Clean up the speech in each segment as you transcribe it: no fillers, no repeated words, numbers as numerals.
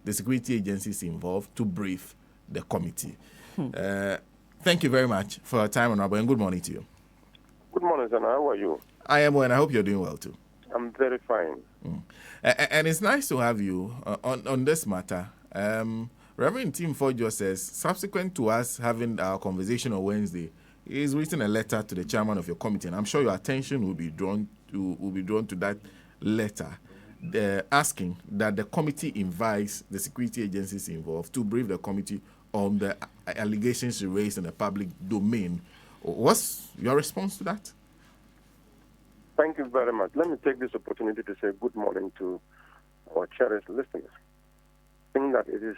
the security agencies involved to brief the committee. Thank you very much for your time, Honorable, and good morning to you. Good morning, Zana. How are you? I am well, and I hope you're doing well too. I'm very fine. And it's nice to have you on this matter. Rev Ntim Fodjour says, subsequent to us having our conversation on Wednesday, he's written a letter to the chairman of your committee, and I'm sure your attention will be drawn to that letter, asking that the committee invites the security agencies involved to brief the committee on the allegations raised in the public domain. What's your response to that? Thank you very much. Let me take this opportunity to say good morning to our cherished listeners. I think that it is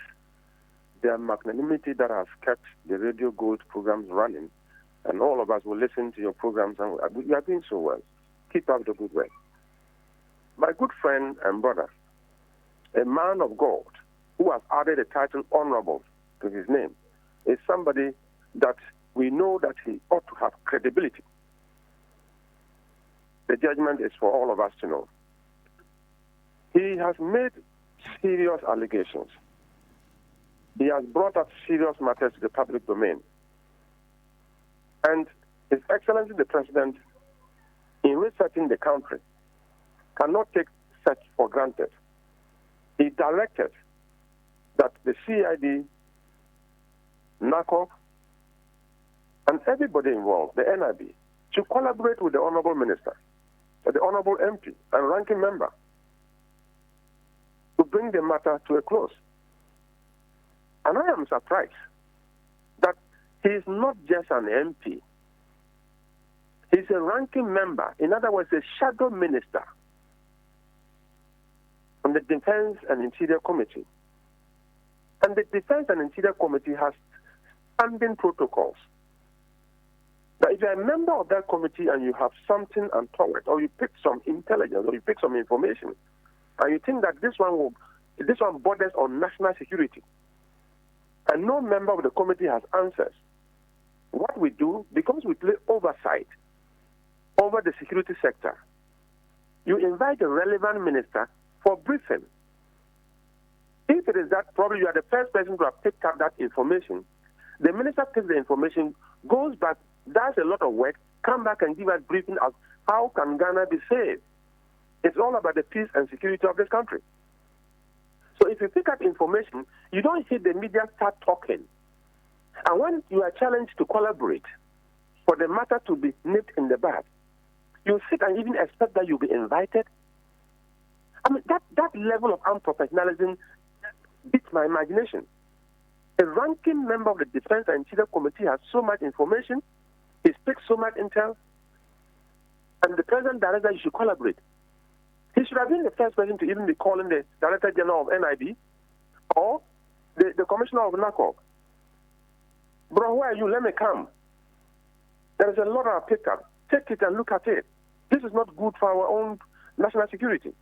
their magnanimity that has kept the Radio Gold programs running, and all of us will listen to your programs, and you are doing so well. Keep up the good work. My good friend and brother, a man of God who has added a title honorable to his name, is somebody that we know that he ought to have credibility. The judgment is for all of us to know. He has made serious allegations. He has brought up serious matters to the public domain. And His Excellency the President, in researching the country, cannot take such for granted. He directed that the CID, NACOP, and everybody involved, the NIB, to collaborate with the Honorable Minister, the Honorable MP, and ranking member to bring the matter to a close. And I am surprised that he is not just an MP. He's a ranking member, in other words, a shadow minister on the Defense and Interior Committee. And the Defense and Interior Committee has standing protocols. Now, if you're a member of that committee and you have something untoward, or you pick some intelligence, or you pick some information, and you think that this one borders on national security, and no member of the committee has answers, what we do, because we play oversight over the security sector, you invite the relevant minister for briefing. If it is that, probably you are the first person to have picked up that information. The minister takes the information, goes back, does a lot of work, come back and give us briefing as how can Ghana be saved. It's all about the peace and security of this country. So if you pick up information, you don't hear the media start talking. And when you are challenged to collaborate for the matter to be nipped in the bud, you sit and even expect that you'll be invited. I mean, that level of unprofessionalism beats my imagination. A ranking member of the Defense and Interior Committee has so much information, he speaks so much intel, and the President directed that you should collaborate. He should have been the first person to even be calling the Director General of NIB or the Commissioner of NACOP. Bro, where are you? Let me come. There is a lot of pickup. Take it and look at it. This is not good for our own national security.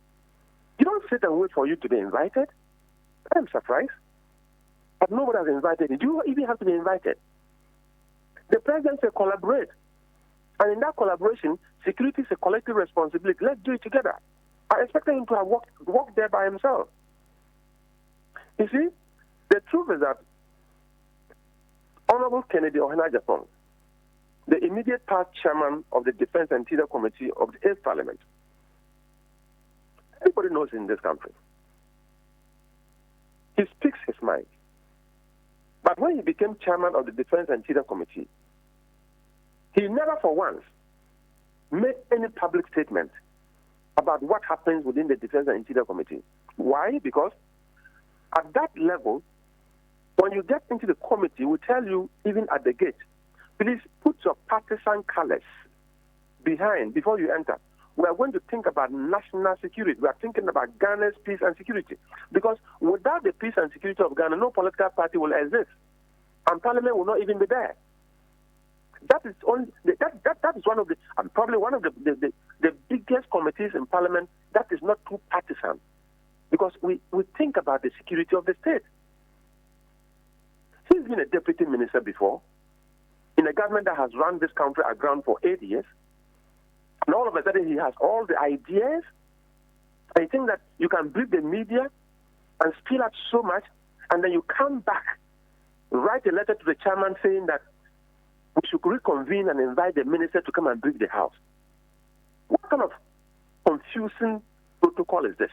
You don't sit and wait for you to be invited. I'm surprised. But nobody has invited you. Do you even have to be invited? The President said collaborate. And in that collaboration, security is a collective responsibility. Let's do it together. I expected him to have walked there by himself. You see, the truth is that Honorable Kennedy Ohenajapong, the immediate past chairman of the Defense and Interior Committee of the 8th Parliament, everybody knows in this country. He speaks his mind. But when he became chairman of the Defense and Interior Committee, he never for once made any public statement about what happens within the Defense and Interior Committee. Why? Because at that level, when you get into the committee, we tell you, even at the gate, please put your partisan colors behind before you enter. We are going to think about national security. We are thinking about Ghana's peace and security. Because without the peace and security of Ghana, no political party will exist. And Parliament will not even be there. That is one of the, probably one of the biggest committees in Parliament that is not too partisan. Because we think about the security of the state. He's been a deputy minister before in a government that has run this country aground for 8 years. And all of a sudden, he has all the ideas. I think that you can brief the media and spill out so much, and then you come back, write a letter to the chairman saying that we should reconvene and invite the minister to come and brief the House. What kind of confusing protocol is this?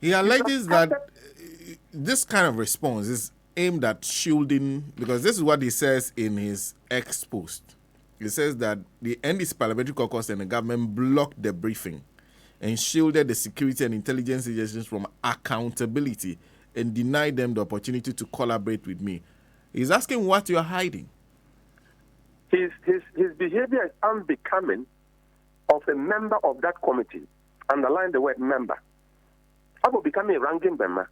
He alleges that this kind of response is aimed at shielding, because this is what he says in his X post. He says that the NDC Parliamentary Caucus and the government blocked the briefing and shielded the security and intelligence agencies from accountability and denied them the opportunity to collaborate with me. He's asking what you're hiding. His behavior is unbecoming of a member of that committee. Underline the word member. I will become a ranking member.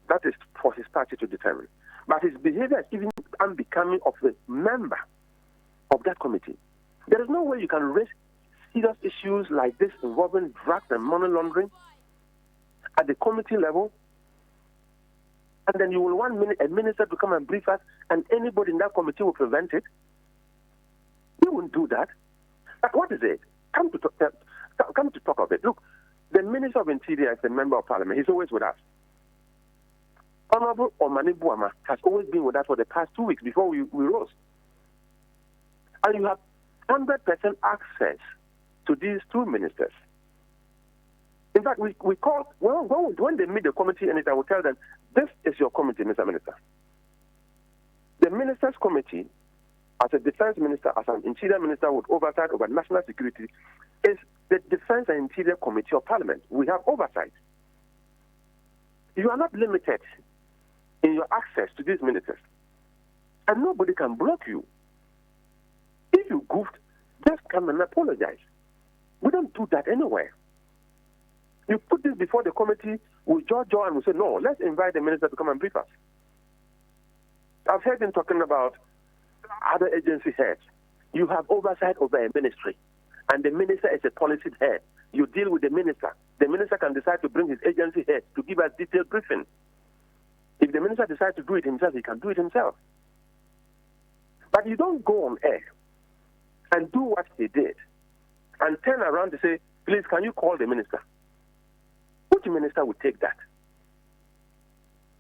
That is for his party to determine. But his behavior is even unbecoming of a member of that committee. There is no way you can raise serious issues like this involving drugs and money laundering at the committee level, and then you will want a minister to come and brief us, and anybody in that committee will prevent it. You won't do that. But what is it? Come to talk of it. Look, the Minister of Interior is a member of Parliament. He's always with us. Honorable Omani Buama has always been with us for the past 2 weeks before we rose. And you have 100% access to these two ministers. In fact, we call, when they meet the committee, and I will tell them, this is your committee, Mr. Minister. The Ministers' Committee, as a defense minister, as an interior minister with oversight over national security, is the Defense and Interior Committee of Parliament. We have oversight. You are not limited in your access to these ministers. And nobody can block you. If you goofed, just come and apologize. We don't do that anywhere. You put this before the committee, we judge and we say, no, let's invite the minister to come and brief us. I've heard him talking about other agency heads. You have oversight over a ministry, and the minister is a policy head. You deal with the minister. The minister can decide to bring his agency head to give us detailed briefing. If the minister decides to do it himself, he can do it himself. But you don't go on air and do what he did and turn around to say, please, can you call the minister? Which minister would take that?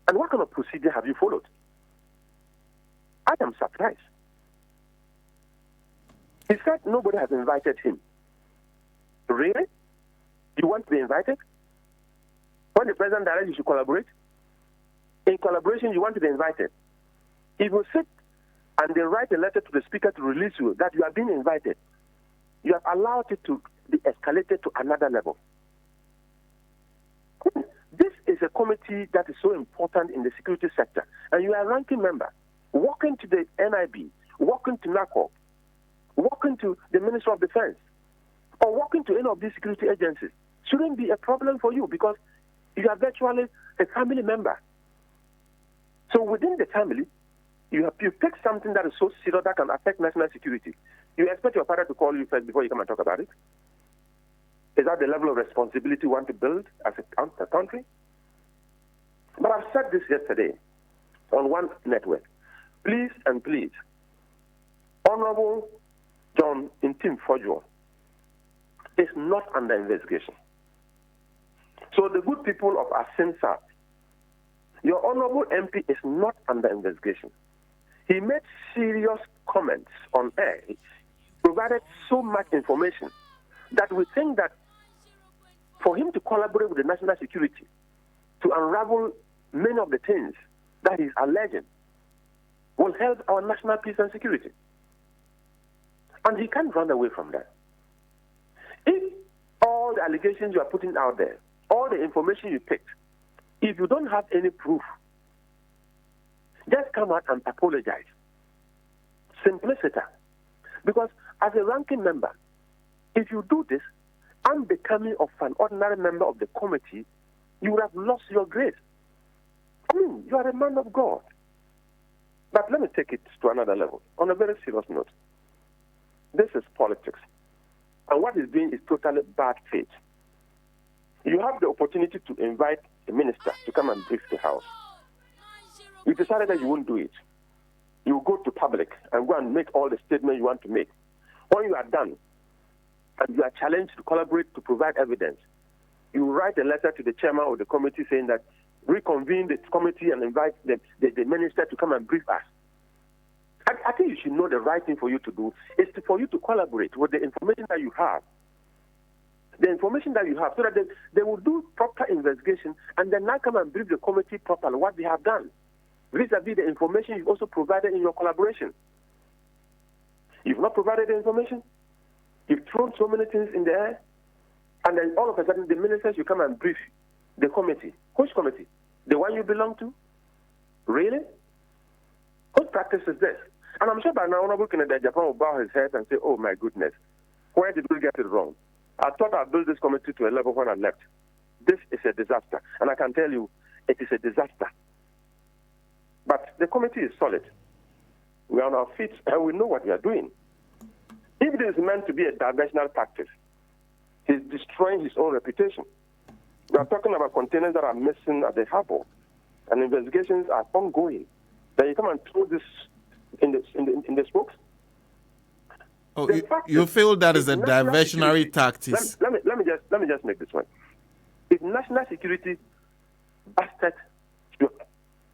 And what kind of procedure have you followed? I am surprised. He said nobody has invited him. Really? You want to be invited? When the president directs you should collaborate? In collaboration, you want to be invited. If you sit and they write a letter to the speaker to release you that you are being invited, you have allowed it to be escalated to another level. This is a committee that is so important in the security sector, and you are a ranking member. Walking to the NIB, walking to NACO, walking to the Minister of Defense, or walking to any of these security agencies shouldn't be a problem for you because you are virtually a family member. So within the family, you pick something that is so serious that can affect national security. You expect your father to call you first before you come and talk about it? Is that the level of responsibility you want to build as a country? But I've said this yesterday on one network. Please and please, Honorable Rev Ntim Fodjour is not under investigation. So the good people of Asinsa, your Honorable MP is not under investigation. He made serious comments on air. He provided so much information that we think that for him to collaborate with the national security to unravel many of the things that he's alleging will help our national peace and security. And he can't run away from that. If all the allegations you are putting out there, all the information you picked, if you don't have any proof, just come out and apologize. Simplicity. Because as a ranking member, if you do this, unbecoming of an ordinary member of the committee, you would have lost your grace. I mean, you are a man of God. But let me take it to another level. On a very serious note, this is politics. And what is doing is totally bad faith. You have the opportunity to invite a minister to come and brief the House. You decided that you won't do it. You go to public and go and make all the statements you want to make. When you are done, and you are challenged to collaborate to provide evidence, you write a letter to the chairman of the committee saying that reconvene the committee and invite the minister to come and brief us. I think you should know the right thing for you to do is for you to collaborate with the information that you have. The information that you have, so that they will do proper investigation and then now come and brief the committee properly what they have done. Vis-a-vis the information you've also provided in your collaboration. You've not provided the information. You've thrown so many things in the air. And then all of a sudden, the ministers, you come and brief the committee. Which committee? The one you belong to? Really? What practice is this? And I'm sure by now, Honorable Kennedy Japan will bow his head and say, oh my goodness, where did we get it wrong? I thought I built this committee to a level when I left. This is a disaster. And I can tell you, it is a disaster. But the committee is solid. We are on our feet and we know what we are doing. If it is meant to be a diversionary tactic, he's destroying his own reputation. We are talking about containers that are missing at the harbor, and investigations are ongoing. Then you come and throw this in the spokes. Oh, you feel that is a diversionary tactic? Let me just make this one. If national security busted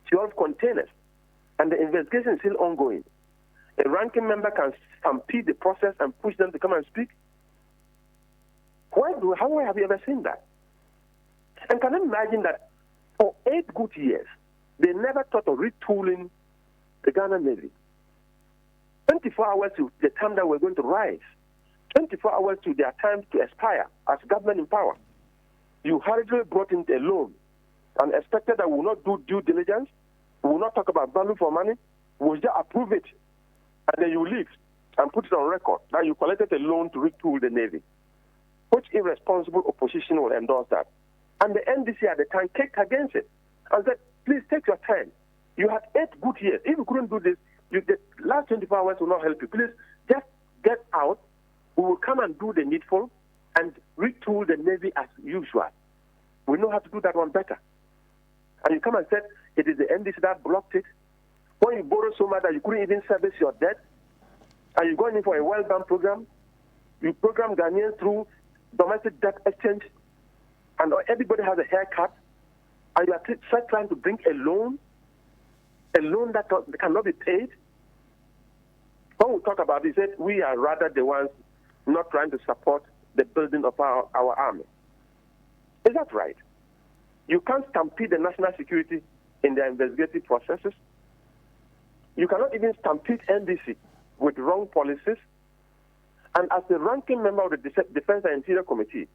12 containers and the investigation is still ongoing, a ranking member can stampede the process and push them to come and speak. How have you ever seen that? And can you imagine that for 8 good years, they never thought of retooling the Ghana Navy? 24 hours to the time that we're going to rise. 24 hours to their time to expire as government in power. You hurriedly brought in a loan and expected that we will not do due diligence, we will not talk about value for money, we will just approve it, and then you leave and put it on record that you collected a loan to retool the Navy. Which irresponsible opposition will endorse that? And the NDC at the time kicked against it and said, please take your time. You had 8 good years. If you couldn't do this, the last 24 hours will not help you. Please just get out. We will come and do the needful and retool the Navy as usual. We know how to do that one better. And you come and said it is the NDC that blocked it. When you borrow so much that you couldn't even service your debt, and you're going in for a well-done program, you program Ghanaians through domestic debt exchange, and everybody has a haircut, and you are trying to bring a loan that cannot be paid. When we talk about it, said we are rather the ones not trying to support the building of our army. Is that right? You can't stampede the national security in their investigative processes. You cannot even stampede NDC with wrong policies. And as the ranking member of the Defense and Interior Committee,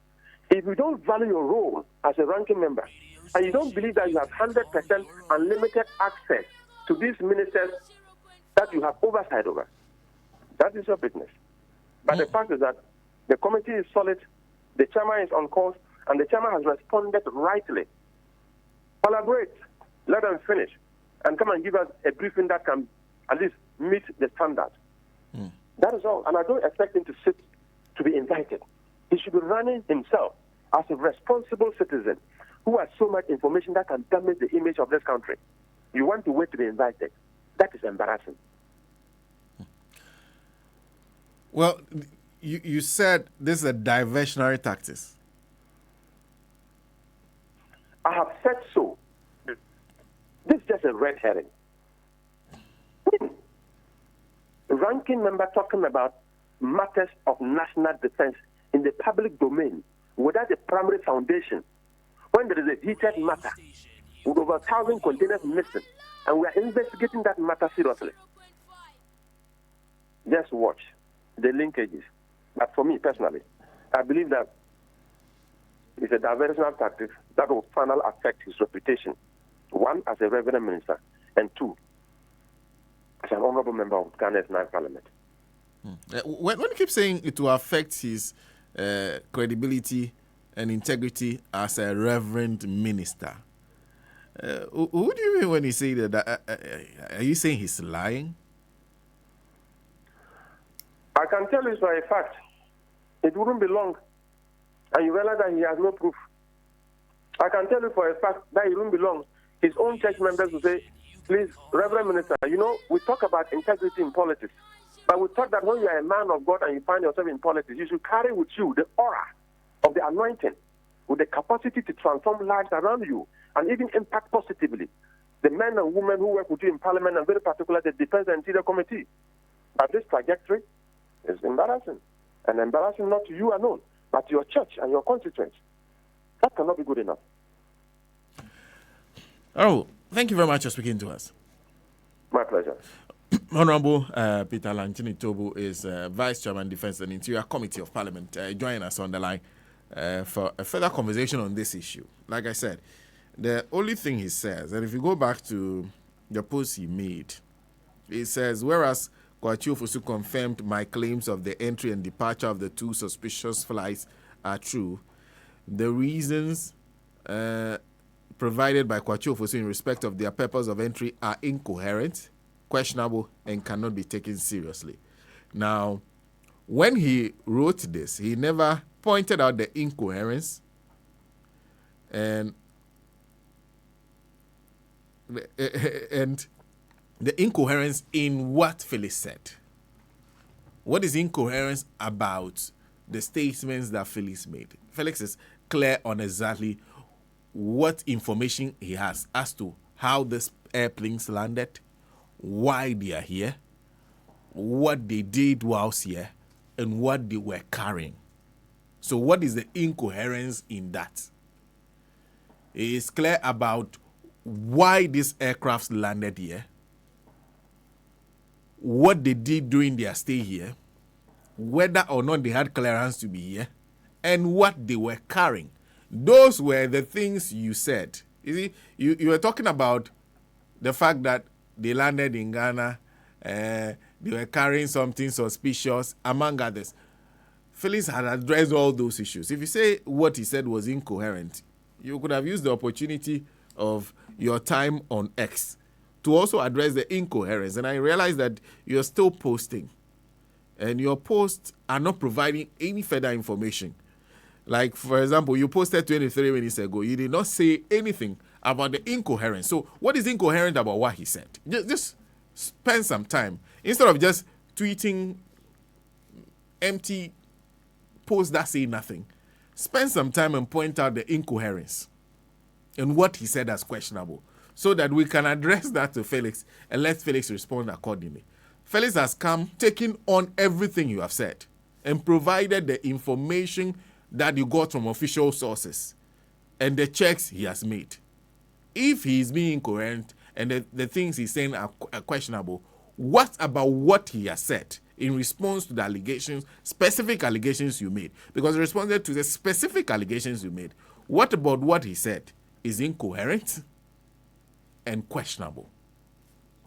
if you don't value your role as a ranking member, and you don't believe that you have 100% unlimited access to these ministers that you have oversight over, that is your business. But the fact is that the committee is solid, the chairman is on course, and the chairman has responded rightly. Collaborate, let them finish, and come and give us a briefing that can at least meet the standard. That is all. And I don't expect him to be invited. He should be running himself as a responsible citizen who has so much information that can damage the image of this country. You want to wait to be invited. That is embarrassing. Well, you said this is a diversionary tactic. I have said so. This is just a red herring. Ranking member talking about matters of national defense in the public domain without a primary foundation, when there is a heated matter with over 1,000 containers missing, and we are investigating that matter seriously. Just watch the linkages. But for me personally, I believe that it's a diversionary tactic that will finally affect his reputation. 1, as a reverend minister, and 2, as an honorable member of Ghana's 9th Parliament. When you keep saying it will affect his credibility and integrity as a reverend minister, who do you mean when you say that? Are you saying he's lying? I can tell you for a fact, it wouldn't be long, and you realize that he has no proof. I can tell you for a fact that it wouldn't be long. His own church members will say, please, Reverend Minister, we talk about integrity in politics, but we thought that when you are a man of God and you find yourself in politics, you should carry with you the aura of the anointing. with the capacity to transform lives around you and even impact positively the men and women who work with you in Parliament, and very particularly the Defense and Interior Committee. But this trajectory is embarrassing, and embarrassing not to you alone, but to your church and your constituents. That cannot be good enough. Oh, thank you very much for speaking to us. My pleasure. Honorable Peter Lanchini Tobu is Vice Chairman, Defense and Interior Committee of Parliament, joining us on the line for a further conversation on this issue. Like I said, the only thing he says, and if you go back to the post he made, he says, whereas Kwachio Fosu confirmed my claims of the entry and departure of the 2 suspicious flights are true, the reasons provided by Kwachio Fosu in respect of their purpose of entry are incoherent, questionable, and cannot be taken seriously. Now, when he wrote this, he never pointed out the incoherence and the incoherence in what Felix said. What is incoherence about the statements that Felix made? Felix is clear on exactly what information he has as to how these airplanes landed, why they are here, what they did whilst here, and what they were carrying. So what is the incoherence in that? He is clear about why these aircrafts landed here, what they did during their stay here, whether or not they had clearance to be here, and what they were carrying. Those were the things you said. You see, you were talking about the fact that they landed in Ghana, they were carrying something suspicious, among others. Felix had addressed all those issues. If you say what he said was incoherent, you could have used the opportunity of your time on X to also address the incoherence. And I realize that you're still posting, and your posts are not providing any further information. Like, for example, you posted 23 minutes ago. You did not say anything about the incoherence. So what is incoherent about what he said? Just spend some time. Instead of just tweeting empty posts that say nothing, spend some time and point out the incoherence and what he said as questionable, so that we can address that to Felix and let Felix respond accordingly. Felix has come, taking on everything you have said, and provided the information that you got from official sources and the checks he has made. If he is being incoherent and the things he's saying are questionable, what about what he has said in response to the allegations, specific allegations you made? Because he responded to the specific allegations you made. What about what he said is incoherent and questionable?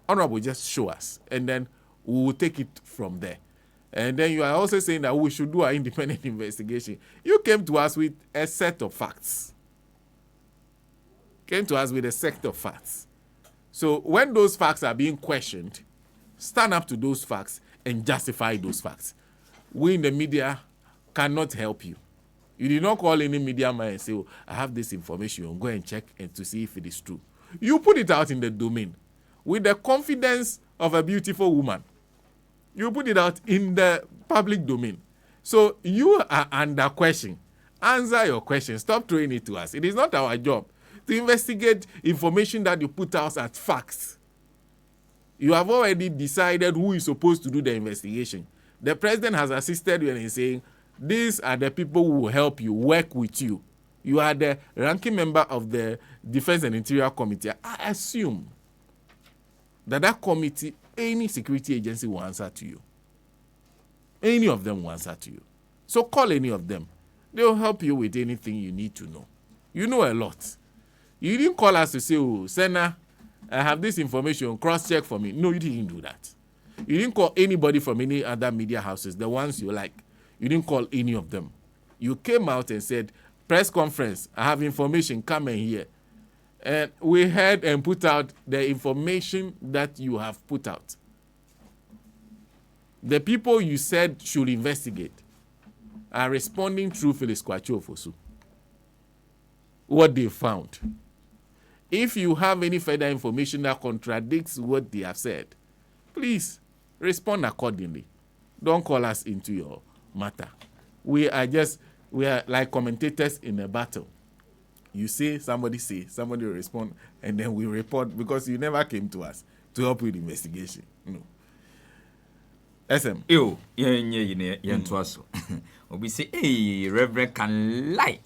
Honorable, just show us, and then we will take it from there. And then you are also saying that we should do an independent investigation. You came to us with a set of facts. So when those facts are being questioned, stand up to those facts and justify those facts. We in the media cannot help you. You did not call any media man and say, oh, I have this information, go and check and to see if it is true. You put it out in the domain with the confidence of a beautiful woman. You put it out in the public domain. So you are under question. Answer your question. Stop throwing it to us. It is not our job to investigate information that you put out as facts. You have already decided who is supposed to do the investigation. The president has assisted you in saying, these are the people who will help you, work with you. You are the ranking member of the Defense and Interior Committee. I assume that committee, any security agency will answer to you. Any of them will answer to you. So call any of them. They will help you with anything you need to know. You know a lot. You didn't call us to say, oh, Senna, I have this information, cross-check for me. No, you didn't do that. You didn't call anybody from any other media houses, the ones you like. You didn't call any of them. You came out and said, press conference, I have information, come and hear. And we heard and put out the information that you have put out. The people you said should investigate are responding through Felix Kwachio Fosu. What they found. If you have any further information that contradicts what they have said, please respond accordingly. Don't call us into your matter. We are like commentators in a battle. You say, somebody will respond, and then we report because you never came to us to help with the investigation. No. SM. Yo, yeah, to us. We say, hey, Reverend can lie.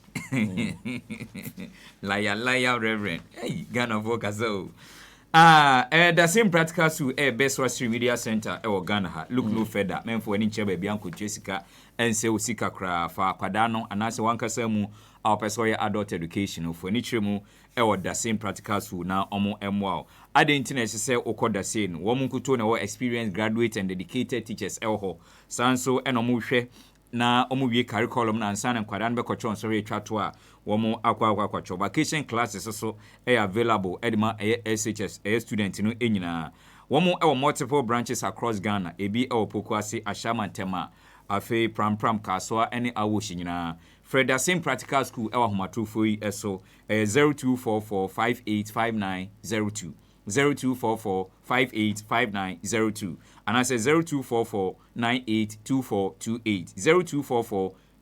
Liar, Reverend. Hey, Ghana focus. The same practical to Best Western Media Center, Ghana. Look no further. Men for any chebe Bianco Jessica and say Usika Kra for Quadano, and as one Casemu, our personal adult education for any tremu, the same practical to now Omo MWOW. I didn't necessarily occur the same. Woman could turn our experienced graduate and dedicated teachers Elho. Sanso and Omushe. Na omuwie curriculum na ansa na nkwadan be kwocho nso re twatoa wo mo akwa kwocho vacation classes so available edma SHS student no enyina wo mo multiple branches across Ghana ebi Pokuase Ashamantema afi pram Kaswa ene awoshi nyina Freda same practical school homatofo yi eso 0244585902 0244585902 and I say 0244982428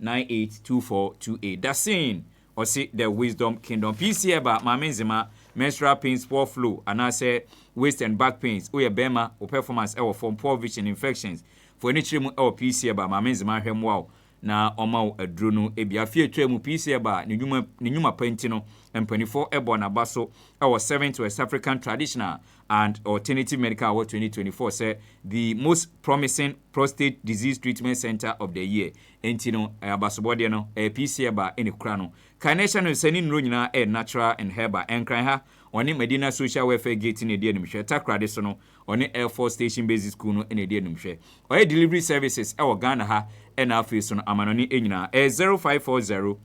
0244982428. That's saying or see the Wisdom Kingdom PC about my menzima menstrual pains, poor flow, and I say waist and back pains, bema or performance or from poor vision infections for any trim or PC about my menzima hem wow. Na oma adruno ebia fie twemu PC ba ne nyuma pentino and 24 airborne abaso our 7th West African traditional and alternative medical award 2024 say the most promising prostate disease treatment center of the year entino abasobode no PC ba eni kra no carnation no sani nro nyina natural and herbal enkran ha oni Medina social welfare gate ne die nimhwe takrade so no oni Air Force Station Basic School no ene die nimhwe oye delivery services Ghana ha and our face on Amanoni Enyina 0540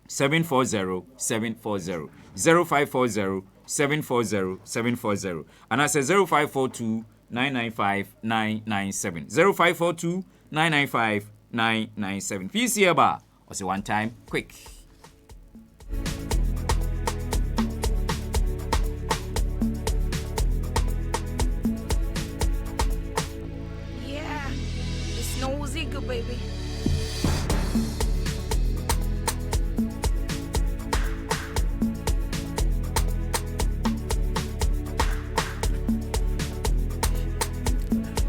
740 740 0540 740 740 and I say 0542 995 997 0542 995 997 PC aba or say one time quick. Baby.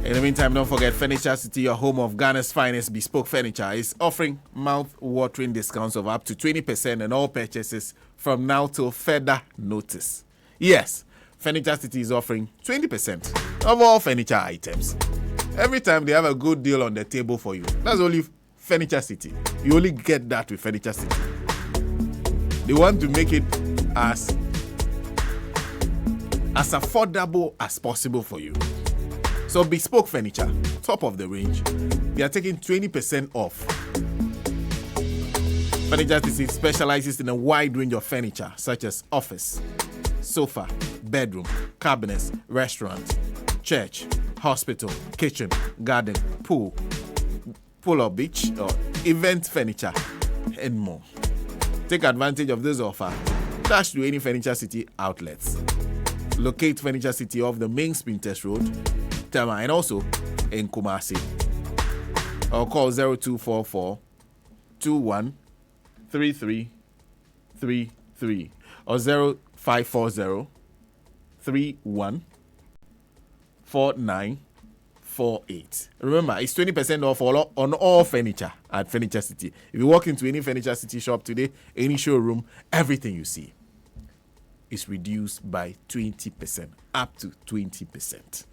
In the meantime, don't forget Furniture City, your home of Ghana's finest bespoke furniture, is offering mouth-watering discounts of up to 20% on all purchases from now till further notice. Yes, Furniture City is offering 20% of all furniture items. Every time they have a good deal on the table for you. That's only Furniture City. You only get that with Furniture City. They want to make it as affordable as possible for you. So bespoke furniture, top of the range, they are taking 20% off. Furniture City specializes in a wide range of furniture such as office, sofa, bedroom, cabinets, restaurant, church, hospital, kitchen, garden, pool or beach, or event furniture, and more. Take advantage of this offer. Dash to any Furniture City outlets. Locate Furniture City off the main Spinters Road, Tama, and also in Kumasi. Or call 0244 21 3333 or 0540 31 4948. Remember, it's 20% off on all furniture at Furniture City. If you walk into any Furniture City shop today, any showroom, everything you see is reduced by 20%, up to 20%.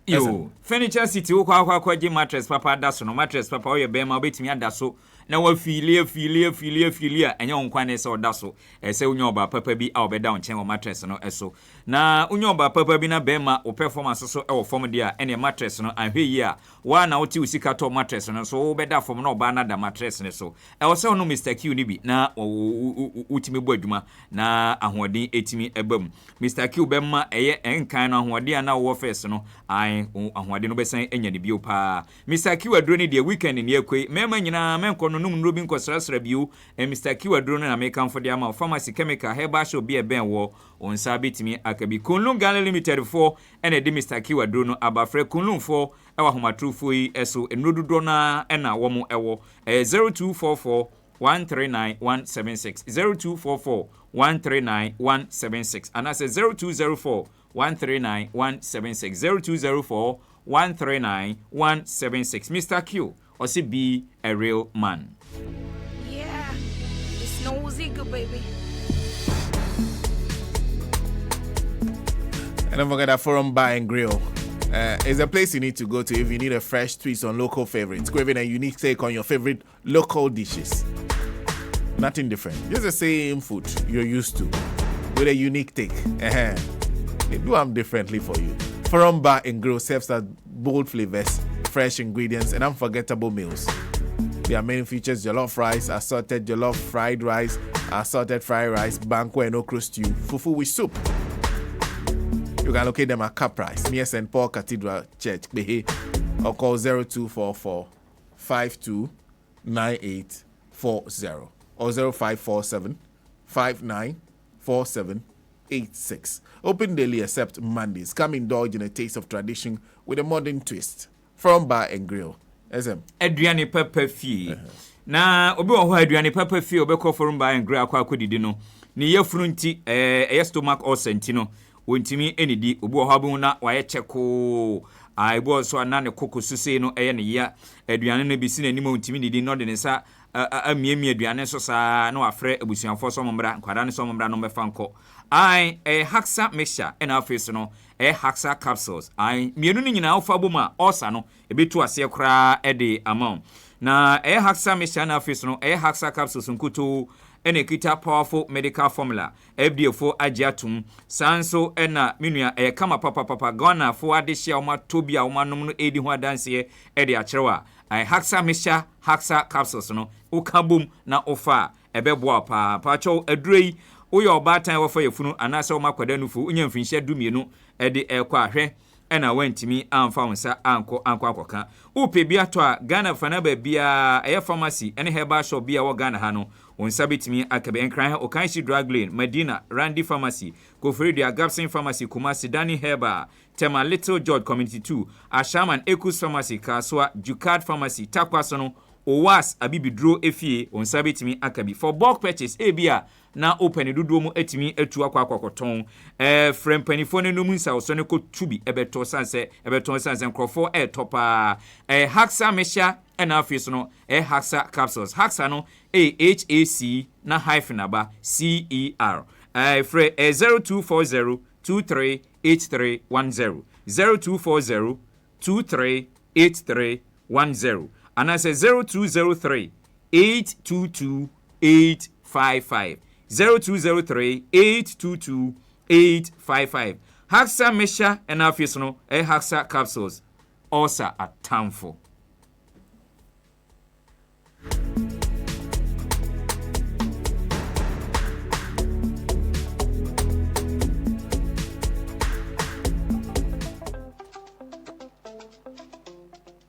Yo, Furniture City, ukwa mattress papa daso no mattress papa oye bema obetimi adaso na wa filia enya onkwane se odaso ese unyoba papa bi a obeda onchen wo mattress no eso na unyoba papa bi na bema o performance so e wo form dia ene mattress no ahwe yi a wa na oti usika to mattress no so obeda form na oba na da mattress ne so e wo se no Mr. Q ni bi na utimi bo adwuma na ahoden etimi ebam Mr. Q bema eye enkan na ahoden na wo first no ahoden no besan enya de bio pa Mr. Q adro ni de weekend ni ekwe mema nyina menko no num robi nkosrasra bio Mr. Q adro na American for the ama pharmacy chemical herbal shop bi ben wo onsa betimi akabi Kunlun Ghana Limited for ene de Mr. Q adro no abafre Kunlun for ewa homatrufo yi eso enrododo na ena wo mo ewo 0244 139 176 0244 139 176. And that's 0204 139 176. 0204 139 176. Mr. Q, or see be a real man. Yeah, it's nosy good baby. And don't forget that Forum Bar and Grill is a place you need to go to if you need a fresh twist on local favorites, craving a unique take on your favorite local dishes. Nothing different, just the same food you're used to, with a unique take. They do them differently for you. Forum Bar and Grill serves us bold flavors, fresh ingredients, and unforgettable meals. Their main features: jollof rice, assorted jollof fried rice, assorted fried rice, banquo and okra stew, fufu with soup. You can locate them at Cap Price, near St. Paul Cathedral Church, Behe, or call 0244 529840 or 0547 594786. Open daily except Mondays. Come indulge in a taste of tradition with a modern twist. From Bar and Grill. SM. Adriani Pepper Fee. Na obi wo Adriani Pepper Fee obekọ Forum Bar and Grill akwa akodidi no. Ni yefrunti stomach ulcer no. Wontimi enidi obi wo habu na waye cheko. Ai bo so na ne koko suse no ne ya aduane no bi si na nimo wontimi didi no de ne sa amiemi aduane so sa na wafre abusuanfo so mombra nkwada ne so mombra no befa nko. Ai Haxa mixture na afeso no Haxa capsules. Ai mienu ni nyina ofa boma osa no ebetu ase kra de amount. Na Haxa mixture na afeso no Haxa capsules nkuto ene kita powerful medical formula FDA for agiatum sanso ena minua kama papa gona for adehia oma tobia oma nom no edi ho adanse de acherewa Haxa mixture Haxa capsules no ukabum na ofa ebeboa pa cho adurei uyo obatan wofa yefunu anase oma kwadanufu unya mfinhye dumienu de ekwa ahwe ena wantimi amfa wonsa anko akoka upe bia to a Ghana fana ba bia pharmacy ene herbal shop bia wo Ghana ha no wonsa bitimi akabe enkran ha Okanshi Drug Lane Medina Randy Pharmacy Kofredia Gapsin Pharmacy Kumasi Dani Herbal Tema Little George Community 2 Ashaman Ekus Pharmacy Kaswa Jukad Pharmacy Takwasono Owas abibidro efie wonsa bitimi akabi for bulk purchase ebia na open dudu mu etimi etu akwakoton frem panifone no munsa osone ko tubi ebeton sanse nkrofo topa Haxa mesha na afis no Haxa capsules Haxa no HAC na hyphen aba CER free 0240 238310 0240 238310 and I say 0203 822 855 0203 822 855 Haxa mesha and afis no Haxa capsules also a tamful.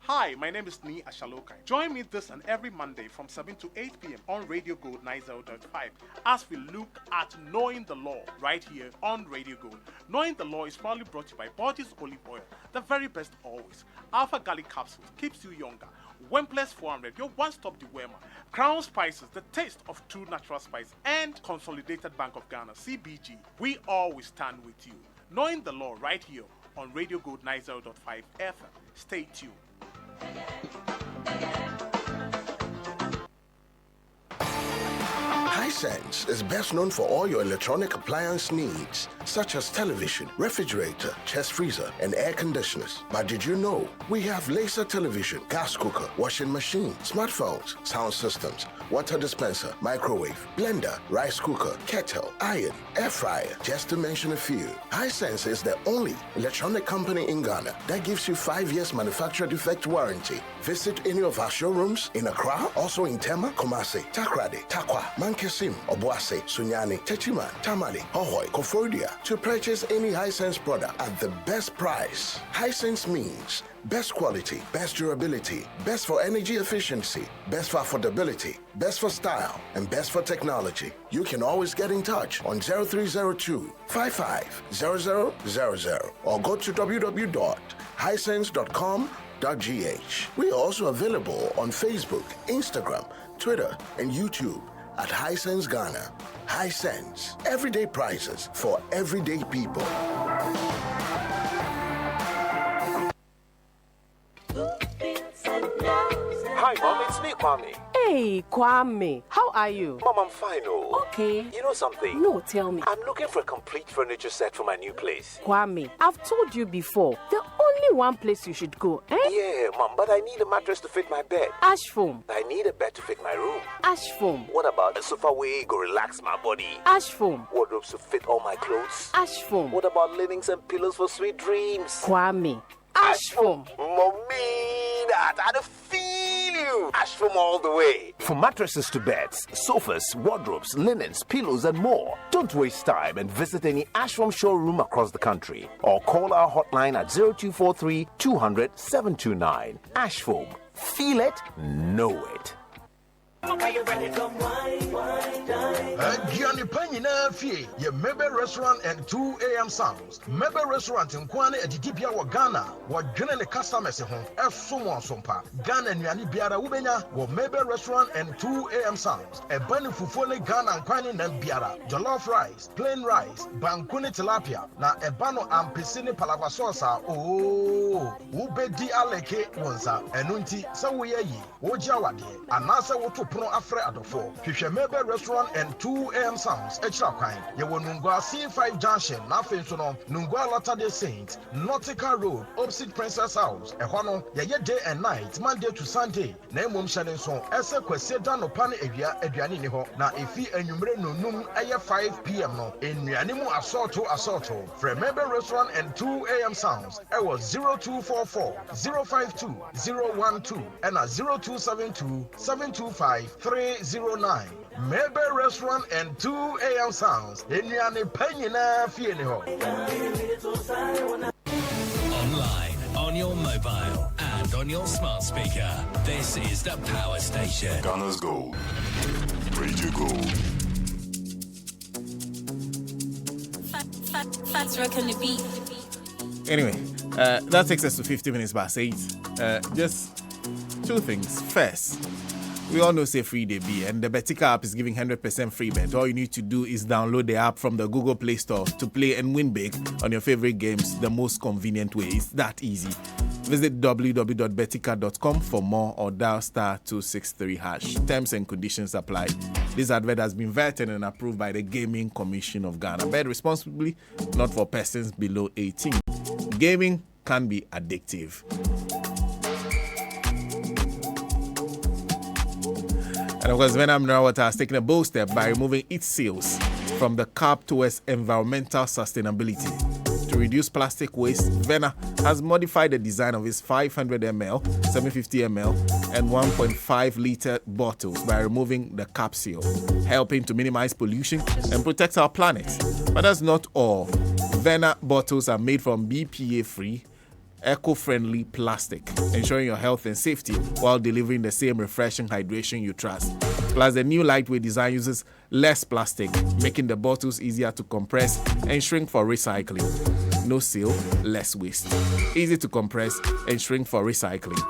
Hi, my name is Ni Ashalokai. Join me this and every Monday from 7 to 8 p.m. on Radio Gold 90.5 as we look at Knowing the Law right here on Radio Gold. Knowing the Law is proudly brought to you by Borges Olive Oil, the very best always. Alpha Garlic Capsules keeps you younger. Wembless 400, your one-stop dewormer. Crown Spices, the taste of true natural spice. And Consolidated Bank of Ghana, CBG. We always stand with you. Knowing the Law right here on Radio Gold 90.5 FM. Stay tuned. Hisense is best known for all your electronic appliance needs, such as television, refrigerator, chest freezer, and air conditioners. But did you know we have laser television, gas cooker, washing machine, smartphones, sound systems, water dispenser, microwave, blender, rice cooker, kettle, iron, air fryer, just to mention a few. Hisense is the only electronic company in Ghana that gives you 5 years manufacturer defect warranty. Visit any of our showrooms in Accra, also in Tema, Kumasi, Takrade, Takwa, Mankesim, Obuasi, Sunyani, Techiman, Tamale, Hohoi, Kofodia to purchase any Hisense product at the best price. Hisense means best quality, best durability, best for energy efficiency, best for affordability, best for style, and best for technology. You can always get in touch on 0302 55 0000 or go to www.hisense.com.gh. We are also available on Facebook, Instagram, Twitter, and YouTube at Hisense Ghana. Hisense, everyday prices for everyday people. Hi, Mom, it's me, Kwame. Hey, Kwame. How are you? Mom, I'm fine, oh. Okay. You know something? No, tell me. I'm looking for a complete furniture set for my new place. Kwame, I've told you before, the only one place you should go, eh? Yeah, Mom, but I need a mattress to fit my bed. Ash foam. I need a bed to fit my room. Ash foam. What about a sofa where go relax my body? Ash foam. Wardrobes to fit all my clothes? Ash foam. What about linens and pillows for sweet dreams? Kwame. Ash foam. Mommy, I feel you. Ash foam all the way. For mattresses to beds, sofas, wardrobes, linens, pillows, and more. Don't waste time and visit any Ash foam showroom across the country or call our hotline at 0243 200 729. Ash foam. Feel it, know it. Gianni Panina Fee, your Mebe Restaurant and 2 a.m. Sounds. Mebe Restaurant in Kwane at Dipia wa Ghana, what Ghana customers home, F. Sumo Sompa, Ghana and Yani Biara Ubenya, what Mebe Restaurant and 2 a.m. Sounds. A bunny fufone Ghana and Kwane and Biara, jollof rice, plain rice, bankuni tilapia, na ebano and piscine palavasosa, oh, Ubedi Aleke Wonsa, Enunti, Sawaye, Ojawadi, Anasa Wotu. Pro Afre Adofo, Mebe Restaurant and 2 a.m. Sounds, Extra Kind, Yawonungwa C5 Junction, Nafinsono, Nungwa Latter-day Saints, Nautica Road, opposite Princess House, Ehwano, Yaye day and night, Monday to Sunday, Nemum Shanenson, Ese Kweseda no Pane Ediani Niho, na Efi Enumere no Num, Aya 5 p.m. no, in Nianimu Assorto, Mebe Restaurant and 2 a.m. Sounds, Ewa 0244 052 012 and a 0272 725 309. Mebe Restaurant and 2 a.m. Sounds. Inyane Penina Fieniho. Online, on your mobile, and on your smart speaker. This is the Power Station. Ghana's Gold. Radio Gold. Fats reckon the beat. Anyway, that takes us to 50 minutes past 8. Just two things. First, we all know say free they be, and the Betika app is giving 100% free bet. All you need to do is download the app from the Google Play Store to play and win big on your favorite games the most convenient way. It's that easy. Visit www.betika.com for more or dial *263#. Terms and conditions apply. This advert has been vetted and approved by the Gaming Commission of Ghana. Bet responsibly, not for persons below 18. Gaming can be addictive. And of course, Venom Mineral Water has taken a bold step by removing its seals from the CARB towards environmental sustainability. To reduce plastic waste, Vena has modified the design of its 500 ml, 750 ml, and 1.5 liter bottles by removing the CARB seal, helping to minimize pollution and protect our planet. But that's not all. Vena bottles are made from BPA-free, eco-friendly plastic, ensuring your health and safety while delivering the same refreshing hydration you trust. Plus, the new lightweight design uses less plastic, making the bottles easier to compress and shrink for recycling. No seal, less waste. Easy to compress and shrink for recycling.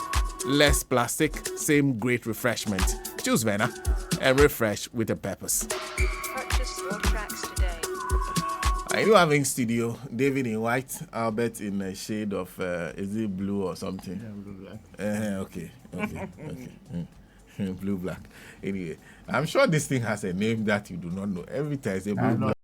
Less plastic, same great refreshment. Choose Vena and refresh with a purpose. Purchase your tracks today. I do having studio, David in white, Albert in a shade of, is it blue or something? Yeah, blue black. Okay. Blue black. Anyway, I'm sure this thing has a name that you do not know. Every time I say blue black.